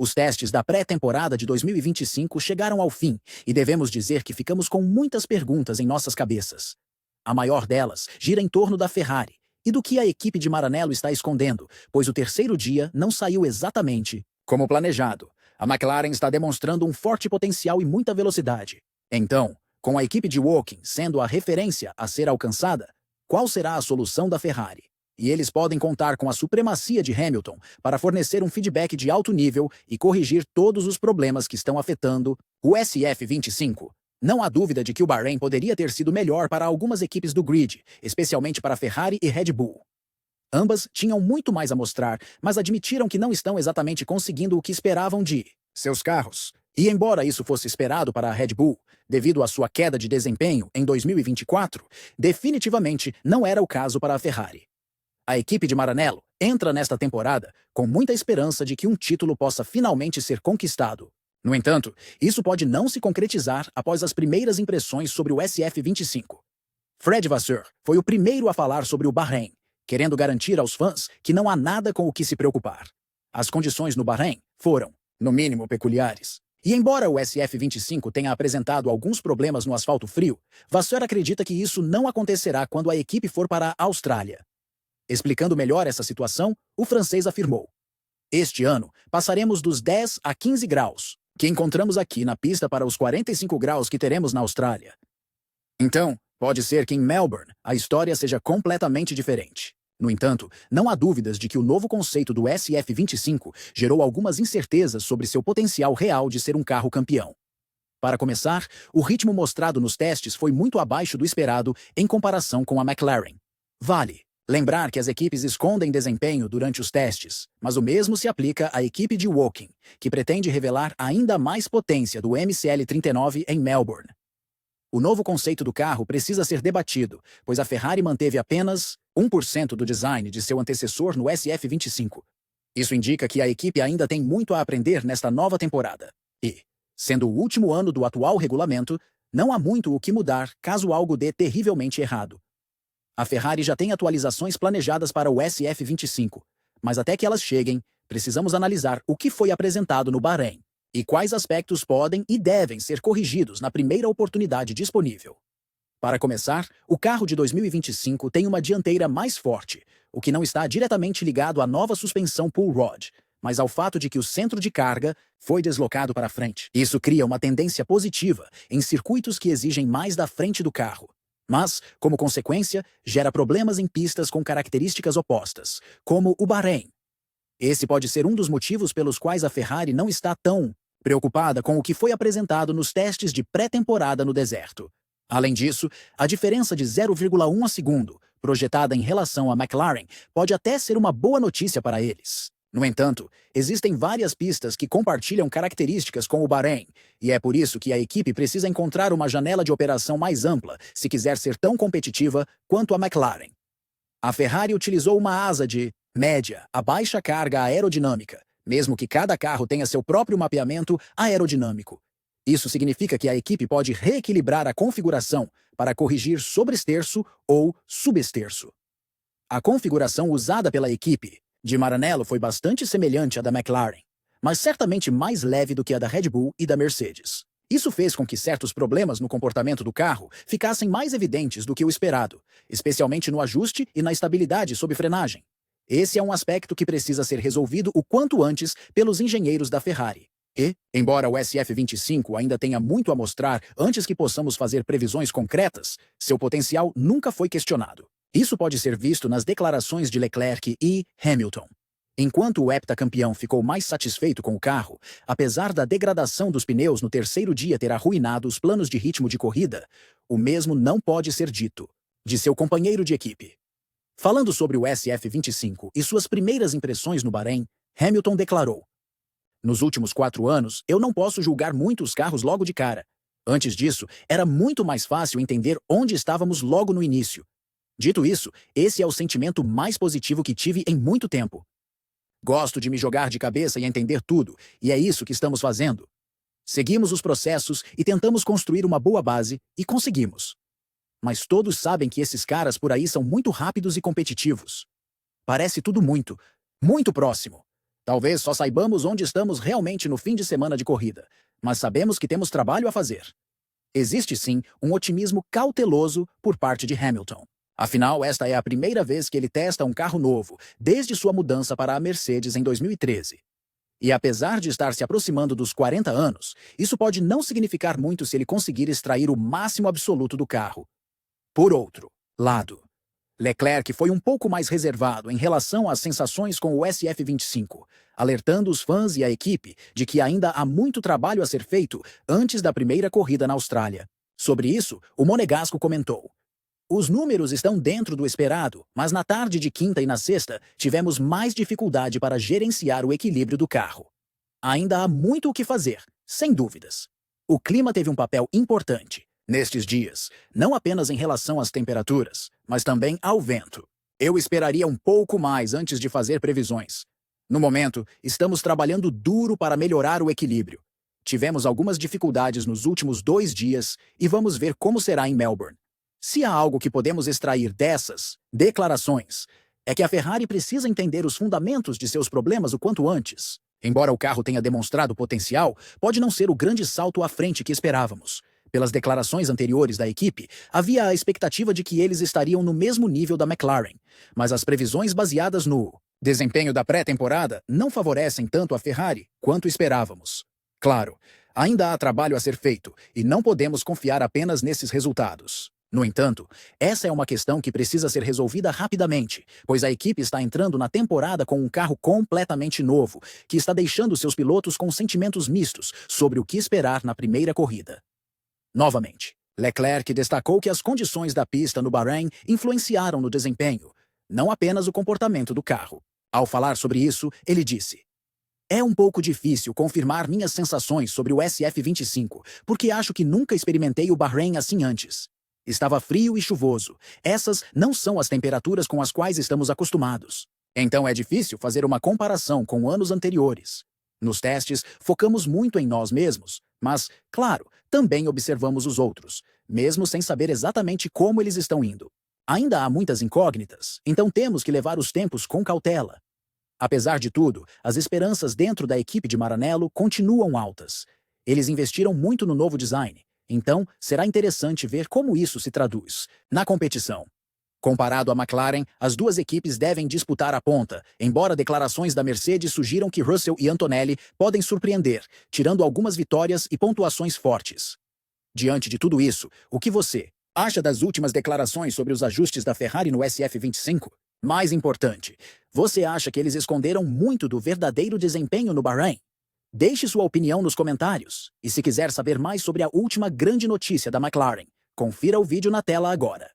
Os testes da pré-temporada de 2025 chegaram ao fim e devemos dizer que ficamos com muitas perguntas em nossas cabeças. A maior delas gira em torno da Ferrari e do que a equipe de Maranello está escondendo, pois o terceiro dia não saiu exatamente como planejado. A McLaren está demonstrando um forte potencial e muita velocidade. Então, com a equipe de Woking sendo a referência a ser alcançada, qual será a solução da Ferrari? E eles podem contar com a supremacia de Hamilton para fornecer um feedback de alto nível e corrigir todos os problemas que estão afetando o SF25. Não há dúvida de que o Bahrein poderia ter sido melhor para algumas equipes do grid, especialmente para Ferrari e Red Bull. Ambas tinham muito mais a mostrar, mas admitiram que não estão exatamente conseguindo o que esperavam de seus carros. E embora isso fosse esperado para a Red Bull, devido à sua queda de desempenho em 2024, definitivamente não era o caso para a Ferrari. A equipe de Maranello entra nesta temporada com muita esperança de que um título possa finalmente ser conquistado. No entanto, isso pode não se concretizar após as primeiras impressões sobre o SF25. Fred Vasseur foi o primeiro a falar sobre o Bahrein, querendo garantir aos fãs que não há nada com o que se preocupar. As condições no Bahrein foram, no mínimo, peculiares. E embora o SF25 tenha apresentado alguns problemas no asfalto frio, Vasseur acredita que isso não acontecerá quando a equipe for para a Austrália. Explicando melhor essa situação, o francês afirmou: "Este ano, passaremos dos 10 a 15 graus, que encontramos aqui na pista para os 45 graus que teremos na Austrália. Então, pode ser que em Melbourne a história seja completamente diferente." No entanto, não há dúvidas de que o novo conceito do SF25 gerou algumas incertezas sobre seu potencial real de ser um carro campeão. Para começar, o ritmo mostrado nos testes foi muito abaixo do esperado em comparação com a McLaren. Vale lembrar que as equipes escondem desempenho durante os testes, mas o mesmo se aplica à equipe de Woking, que pretende revelar ainda mais potência do MCL39 em Melbourne. O novo conceito do carro precisa ser debatido, pois a Ferrari manteve apenas 1% do design de seu antecessor no SF25. Isso indica que a equipe ainda tem muito a aprender nesta nova temporada. E, sendo o último ano do atual regulamento, não há muito o que mudar caso algo dê terrivelmente errado. A Ferrari já tem atualizações planejadas para o SF25, mas até que elas cheguem, precisamos analisar o que foi apresentado no Bahrein e quais aspectos podem e devem ser corrigidos na primeira oportunidade disponível. Para começar, o carro de 2025 tem uma dianteira mais forte, o que não está diretamente ligado à nova suspensão pull rod, mas ao fato de que o centro de carga foi deslocado para a frente. Isso cria uma tendência positiva em circuitos que exigem mais da frente do carro. Mas, como consequência, gera problemas em pistas com características opostas, como o Bahrein. Esse pode ser um dos motivos pelos quais a Ferrari não está tão preocupada com o que foi apresentado nos testes de pré-temporada no deserto. Além disso, a diferença de 0,1 segundo, projetada em relação à McLaren, pode até ser uma boa notícia para eles. No entanto, existem várias pistas que compartilham características com o Bahrein, e é por isso que a equipe precisa encontrar uma janela de operação mais ampla se quiser ser tão competitiva quanto a McLaren. A Ferrari utilizou uma asa de média a baixa carga aerodinâmica, mesmo que cada carro tenha seu próprio mapeamento aerodinâmico. Isso significa que a equipe pode reequilibrar a configuração para corrigir sobreesterço ou subesterço. A configuração usada pela equipe de Maranello foi bastante semelhante à da McLaren, mas certamente mais leve do que a da Red Bull e da Mercedes. Isso fez com que certos problemas no comportamento do carro ficassem mais evidentes do que o esperado, especialmente no ajuste e na estabilidade sob frenagem. Esse é um aspecto que precisa ser resolvido o quanto antes pelos engenheiros da Ferrari. E, embora o SF25 ainda tenha muito a mostrar antes que possamos fazer previsões concretas, seu potencial nunca foi questionado. Isso pode ser visto nas declarações de Leclerc e Hamilton. Enquanto o heptacampeão ficou mais satisfeito com o carro, apesar da degradação dos pneus no terceiro dia ter arruinado os planos de ritmo de corrida, o mesmo não pode ser dito de seu companheiro de equipe. Falando sobre o SF25 e suas primeiras impressões no Bahrein, Hamilton declarou: "Nos últimos 4 anos, eu não posso julgar muito os carros logo de cara. Antes disso, era muito mais fácil entender onde estávamos logo no início. Dito isso, esse é o sentimento mais positivo que tive em muito tempo. Gosto de me jogar de cabeça e entender tudo, e é isso que estamos fazendo. Seguimos os processos e tentamos construir uma boa base, e conseguimos. Mas todos sabem que esses caras por aí são muito rápidos e competitivos. Parece tudo muito, muito próximo. Talvez só saibamos onde estamos realmente no fim de semana de corrida, mas sabemos que temos trabalho a fazer. Existe sim um otimismo cauteloso por parte de Hamilton. Afinal, esta é a primeira vez que ele testa um carro novo, desde sua mudança para a Mercedes em 2013. E apesar de estar se aproximando dos 40 anos, isso pode não significar muito se ele conseguir extrair o máximo absoluto do carro. Por outro lado, Leclerc foi um pouco mais reservado em relação às sensações com o SF25, alertando os fãs e a equipe de que ainda há muito trabalho a ser feito antes da primeira corrida na Austrália. Sobre isso, o monegasco comentou: "Os números estão dentro do esperado, mas na tarde de quinta e na sexta tivemos mais dificuldade para gerenciar o equilíbrio do carro. Ainda há muito o que fazer, sem dúvidas. O clima teve um papel importante nestes dias, não apenas em relação às temperaturas, mas também ao vento. Eu esperaria um pouco mais antes de fazer previsões. No momento, estamos trabalhando duro para melhorar o equilíbrio. Tivemos algumas dificuldades nos últimos 2 dias e vamos ver como será em Melbourne. Se há algo que podemos extrair dessas declarações, é que a Ferrari precisa entender os fundamentos de seus problemas o quanto antes. Embora o carro tenha demonstrado potencial, pode não ser o grande salto à frente que esperávamos. Pelas declarações anteriores da equipe, havia a expectativa de que eles estariam no mesmo nível da McLaren, mas as previsões baseadas no desempenho da pré-temporada não favorecem tanto a Ferrari quanto esperávamos. Claro, ainda há trabalho a ser feito e não podemos confiar apenas nesses resultados. No entanto, essa é uma questão que precisa ser resolvida rapidamente, pois a equipe está entrando na temporada com um carro completamente novo, que está deixando seus pilotos com sentimentos mistos sobre o que esperar na primeira corrida. Novamente, Leclerc destacou que as condições da pista no Bahrein influenciaram no desempenho, não apenas o comportamento do carro. Ao falar sobre isso, ele disse: "É um pouco difícil confirmar minhas sensações sobre o SF25, porque acho que nunca experimentei o Bahrein assim antes. Estava frio e chuvoso. Essas não são as temperaturas com as quais estamos acostumados. Então é difícil fazer uma comparação com anos anteriores. Nos testes, focamos muito em nós mesmos, mas, claro, também observamos os outros, mesmo sem saber exatamente como eles estão indo. Ainda há muitas incógnitas, então temos que levar os tempos com cautela." Apesar de tudo, as esperanças dentro da equipe de Maranello continuam altas. Eles investiram muito no novo design, então será interessante ver como isso se traduz na competição. Comparado à McLaren, as duas equipes devem disputar a ponta, embora declarações da Mercedes sugiram que Russell e Antonelli podem surpreender, tirando algumas vitórias e pontuações fortes. Diante de tudo isso, o que você acha das últimas declarações sobre os ajustes da Ferrari no SF25? Mais importante, você acha que eles esconderam muito do verdadeiro desempenho no Bahrein? Deixe sua opinião nos comentários. E se quiser saber mais sobre a última grande notícia da McLaren, confira o vídeo na tela agora.